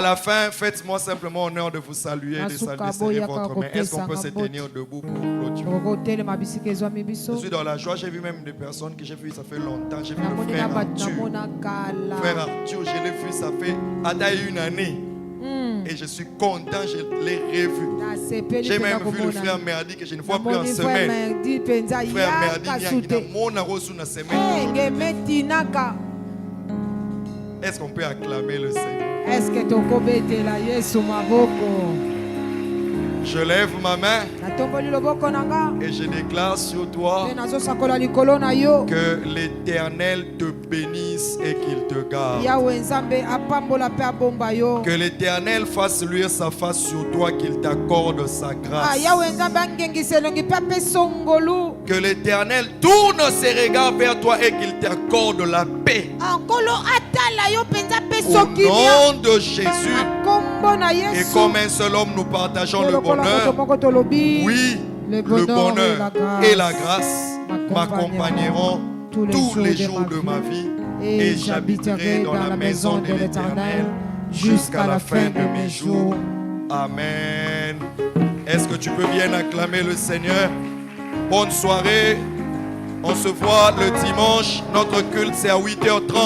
la fin, faites-moi simplement honneur de vous saluer, de saluer votre main. Est-ce qu'on peut se tenir debout pour clôturer? Je suis dans la joie. J'ai vu même des personnes que j'ai vues, ça fait longtemps. J'ai vu le frère Arthur. Frère Arthur, je l'ai vu, ça fait une année. Et je suis content, je l'ai revu. J'ai même vu le frère Merdi que je ne vois plus en semaine. Frère Merdi, est-ce qu'on peut acclamer le Seigneur? Je lève ma main et je déclare sur toi que l'Éternel te bénisse et qu'il te garde. Que l'Éternel fasse luire sa face sur toi, qu'il t'accorde sa grâce. Que l'Éternel tourne ses regards vers toi et qu'il t'accorde la paix. Au nom de Jésus. Et comme un seul homme, nous partageons le bonheur. Oui, le bonheur et la grâce m'accompagneront tous les jours de ma vie. Et j'habiterai dans la maison de l'Éternel jusqu'à la fin de mes jours. Amen. Est-ce que tu peux bien acclamer le Seigneur? Bonne soirée. On se voit le dimanche. Notre culte, c'est à 8h30.